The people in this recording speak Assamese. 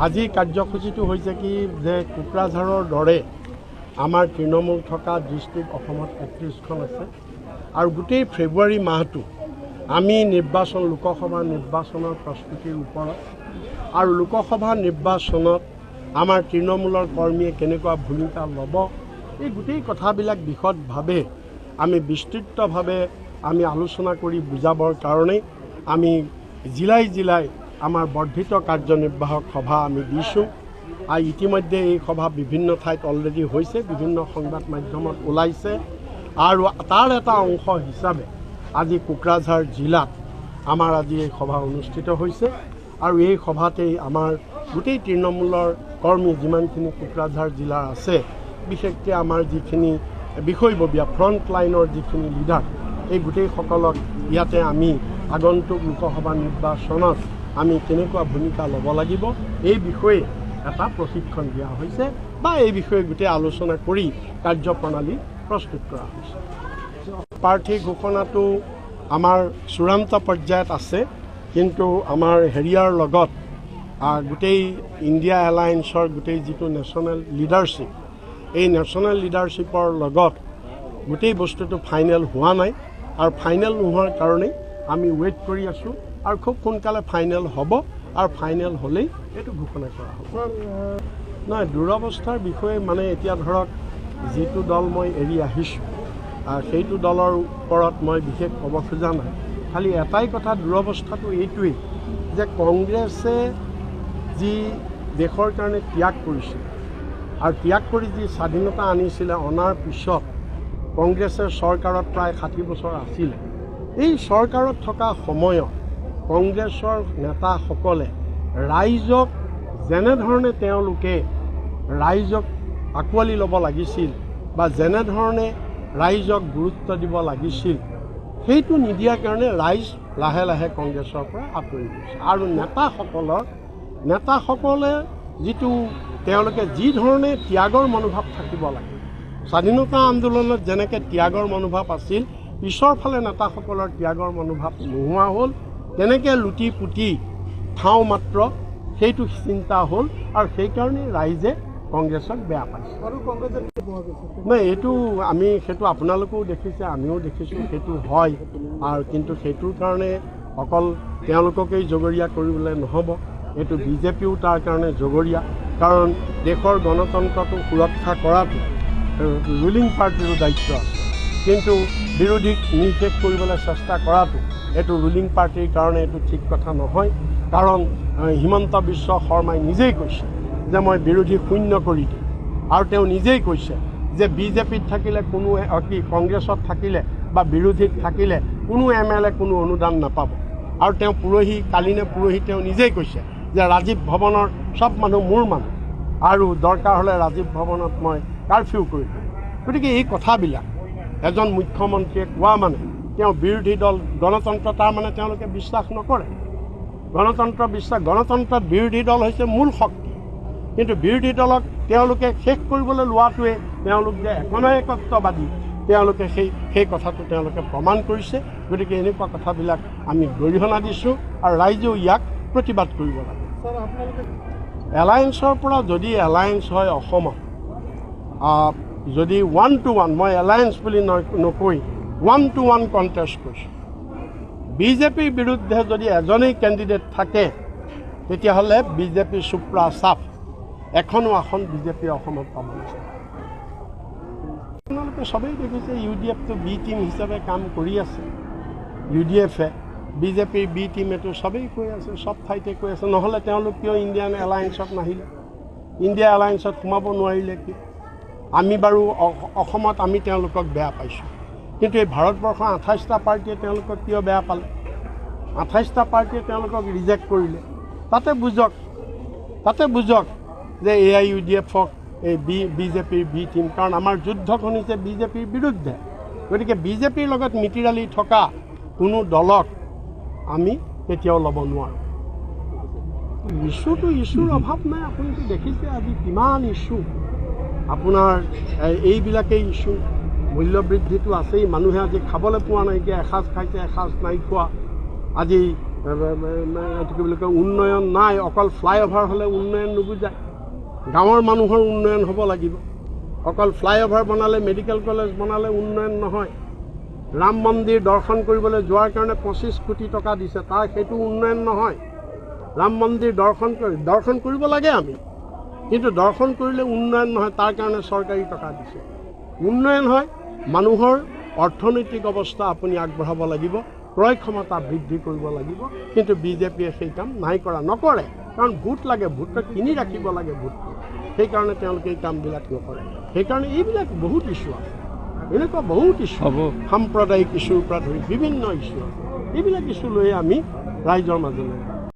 আজি কাৰ্যসূচীটো হৈছে কি যে কোকৰাঝাৰৰ দৰে আমাৰ তৃণমূল থকা ডিষ্ট্ৰিক্ট অসমত 31খন আছে আৰু গোটেই ফেব্ৰুৱাৰী মাহটো আমি নিৰ্বাচন লোকসভা নিৰ্বাচনৰ প্ৰস্তুতিৰ ওপৰত আৰু লোকসভা নিৰ্বাচনত আমাৰ তৃণমূলৰ কৰ্মীয়ে কেনেকুৱা ভূমিকা ল'ব এই গোটেই কথাবিলাক বিশদভাৱে আমি বিস্তৃতভাৱে আমি আলোচনা কৰি বুজাবৰ কাৰণেই আমি জিলাই জিলাই আমাৰ বৰ্ধিত কাৰ্যনিৰ্বাহক সভা আমি দিছোঁ আৰু ইতিমধ্যে এই সভা বিভিন্ন ঠাইত অলৰেডি হৈছে বিভিন্ন সংবাদ মাধ্যমত ওলাইছে আৰু তাৰ এটা অংশ হিচাপে আজি কোকৰাঝাৰ জিলাত আমাৰ আজি এই সভা অনুষ্ঠিত হৈছে আৰু এই সভাতেই আমাৰ গোটেই তৃণমূলৰ কৰ্মী যিমানখিনি কোকৰাঝাৰ জিলাৰ আছে বিশেষকৈ আমাৰ যিখিনি বিষয়ববীয়া ফ্ৰণ্ট লাইনৰ যিখিনি লিডাৰ এই গোটেইসকলক ইয়াতে আমি আগন্তুক লোকসভা নিৰ্বাচনত আমি কেনেকুৱা ভূমিকা ল'ব লাগিব এই বিষয়ে এটা প্ৰশিক্ষণ দিয়া হৈছে বা এই বিষয়ে গোটেই আলোচনা কৰি কাৰ্যপ্ৰণালী প্ৰস্তুত কৰা হৈছে প্ৰাৰ্থী ঘোষণাটো আমাৰ চূড়ান্ত পৰ্যায়ত আছে কিন্তু আমাৰ হেৰিয়াৰ লগত গোটেই ইণ্ডিয়া এলায়েন্সৰ গোটেই যিটো নেশ্যনেল লিডাৰশ্বিপ এই নেশ্যনেল লিডাৰশ্বিপৰ লগত গোটেই বস্তুটো ফাইনেল হোৱা নাই আৰু ফাইনেল নোহোৱাৰ কাৰণেই আমি ৱেইট কৰি আছোঁ আৰু খুব সোনকালে ফাইনেল হ'ব আৰু ফাইনেল হ'লেই এইটো ঘোষণা কৰা হ'ব নহয় দুৰৱস্থাৰ বিষয়ে মানে এতিয়া ধৰক যিটো দল মই এৰি আহিছোঁ সেইটো দলৰ ওপৰত মই বিশেষ ক'ব খোজা নাই খালি এটাই কথা দুৰৱস্থাটো এইটোৱেই যে কংগ্ৰেছে যি দেশৰ কাৰণে ত্যাগ কৰিছিল আৰু ত্যাগ কৰি যি স্বাধীনতা আনিছিলে অনাৰ পিছত কংগ্ৰেছে চৰকাৰত প্ৰায় 60 বছৰ আছিলে এই চৰকাৰত থকা সময়ত কংগ্ৰেছৰ নেতাসকলে ৰাইজক যেনেধৰণে তেওঁলোকে ৰাইজক আঁকোৱালি ল'ব লাগিছিল বা যেনেধৰণে ৰাইজক গুৰুত্ব দিব লাগিছিল সেইটো নিদিয়াৰ কাৰণে ৰাইজ লাহে লাহে কংগ্ৰেছৰ পৰা আঁতৰি গৈছে আৰু নেতাসকলে যিটো তেওঁলোকে যি ধৰণে ত্যাগৰ মনোভাৱ থাকিব লাগে স্বাধীনতা আন্দোলনত যেনেকৈ ত্যাগৰ মনোভাৱ আছিল পিছৰ ফালে নেতাসকলৰ ত্যাগৰ মনোভাৱ নোহোৱা হ'ল তেনেকৈ লুটি পুতি খাওঁ মাত্ৰ সেইটো চিন্তা হ'ল আৰু সেইকাৰণে ৰাইজে কংগ্ৰেছক বেয়া পাইছে আৰু কংগ্ৰেছে নাই এইটো আমি সেইটো আপোনালোকেও দেখিছে আমিও দেখিছোঁ সেইটো হয় আৰু কিন্তু সেইটোৰ কাৰণে অকল তেওঁলোককেই জগৰীয়া কৰিবলৈ নহ'ব এইটো বিজেপিও তাৰ কাৰণে জগৰীয়া কাৰণ দেশৰ গণতন্ত্ৰটো সুৰক্ষা কৰাটো ৰুলিং পাৰ্টিৰো দায়িত্ব আছে কিন্তু বিৰোধীক নিৰ্শেষ কৰিবলৈ চেষ্টা কৰাটো এইটো ৰুলিং পাৰ্টিৰ কাৰণে এইটো ঠিক কথা নহয় কাৰণ হিমন্ত বিশ্ব শৰ্মাই নিজেই কৈছে যে মই বিৰোধী শূন্য কৰি দিম আৰু তেওঁ নিজেই কৈছে যে বিজেপিত থাকিলে কোনো কংগ্ৰেছত থাকিলে বা বিৰোধীত থাকিলে কোনো MLA কোনো অনুদান নাপাব আৰু তেওঁ কালি তেওঁ নিজেই কৈছে যে ৰাজীৱ ভৱনৰ চব মানুহ মোৰ মানুহ আৰু দৰকাৰ হ'লে ৰাজীৱ ভৱনত মই কাৰফিউ কৰি দিম গতিকে এই কথাবিলাক এজন মুখ্যমন্ত্ৰীয়ে কোৱা মানে তেওঁ বিৰোধী দল গণতন্ত্ৰ তাৰ মানে তেওঁলোকে বিশ্বাস নকৰে গণতন্ত্ৰত বিৰোধী দল হৈছে মূল শক্তি কিন্তু বিৰোধী দলক তেওঁলোকে শেষ কৰিবলৈ লোৱাটোৱে তেওঁলোক যে একনায়কত্ববাদী তেওঁলোকে সেই কথাটো তেওঁলোকে প্ৰমাণ কৰিছে গতিকে এনেকুৱা কথাবিলাক আমি গৰিহণা দিছোঁ আৰু ৰাইজেও ইয়াক প্ৰতিবাদ কৰিব লাগে এলায়েন্সৰ পৰা যদি এলায়েন্স হয় অসমত যদি 1-to-1 মই এলায়েন্স বুলি নকৈ 1-to-1 কণ্টেষ্ট কৰিছোঁ বিজেপিৰ বিৰুদ্ধে যদি এজনেই কেণ্ডিডেট থাকে তেতিয়াহ'লে বিজেপি চুপ্ৰা চাপ এখনো আসন বিজেপিয়ে অসমত পাব নিশ্চয় আপোনালোকে সবেই দেখিছে UDFটো বি টিম হিচাপে কাম কৰি আছে UDFে বিজেপিৰ বি টিম এইটো সবেই কৈ আছে সব ঠাইতে কৈ আছে নহ'লে তেওঁলোক কিয় ইণ্ডিয়ান এলায়েন্সত নাহিলে ইণ্ডিয়া এলায়েন্সত সোমাব নোৱাৰিলে কি আমি বাৰু অসমত আমি তেওঁলোকক বেয়া পাইছোঁ কিন্তু এই ভাৰতবৰ্ষৰ 28টা পাৰ্টিয়ে তেওঁলোকক কিয় বেয়া পালে 28টা পাৰ্টিয়ে তেওঁলোকক ৰিজেক্ট কৰিলে তাতে বুজক যে AIUDFক এই বিজেপিৰ বি টিম কাৰণ আমাৰ যুদ্ধখন হৈছে বিজেপিৰ বিৰুদ্ধে গতিকে বিজেপিৰ লগত মিতিৰালি থকা কোনো দলক আমি কেতিয়াও ল'ব নোৱাৰোঁ ইছ্যুৰ অভাৱ নাই আপুনিতো দেখিছে আজি কিমান ইছ্যু আপোনাৰ এইবিলাকেই ইছ্যু মূল্যবৃদ্ধিটো আছেই মানুহে আজি খাবলৈ পোৱা নাইকিয়া এসাঁজ খাইছে এসাঁজ নাই খোৱা আজি কি বুলি কয় উন্নয়ন নাই, অকল ফ্লাইঅভাৰ হ'লে উন্নয়ন নুবুজায়। গাঁৱৰ মানুহৰ উন্নয়ন হ'ব লাগিব। অকল ফ্লাইঅভাৰ বনালে, মেডিকেল কলেজ বনালে উন্নয়ন নহয়। ৰাম মন্দিৰ দৰ্শন কৰিবলৈ যোৱাৰ কাৰণে 25 কোটি টকা দিছে, তাৰ সেইটো উন্নয়ন নহয়। ৰাম মন্দিৰ দৰ্শন কৰিব লাগে আমি, কিন্তু দৰ্শন কৰিলে উন্নয়ন নহয়, তাৰ কাৰণে চৰকাৰী টকা দিছে। উন্নয়ন হয় মানুহৰ অৰ্থনৈতিক অৱস্থা আপুনি আগবঢ়াব লাগিব, ক্ৰয় ক্ষমতা বৃদ্ধি কৰিব লাগিব, কিন্তু বিজেপিয়ে সেই কাম নাই কৰা, নকৰে। কাৰণ ভোট লাগে, ভোটটো কিনি ৰাখিব লাগে ভোটটো, সেইকাৰণে তেওঁলোকে এই কামবিলাক নকৰে। সেইকাৰণে এইবিলাক বহুত ইছ্যু আছে, এনেকুৱা বহুত ইছ্যু, সাম্প্ৰদায়িক ইছ্যুৰ পৰা ধৰি বিভিন্ন ইছ্যু আছে। এইবিলাক ইছ্যু লৈ আমি ৰাইজৰ মাজলৈ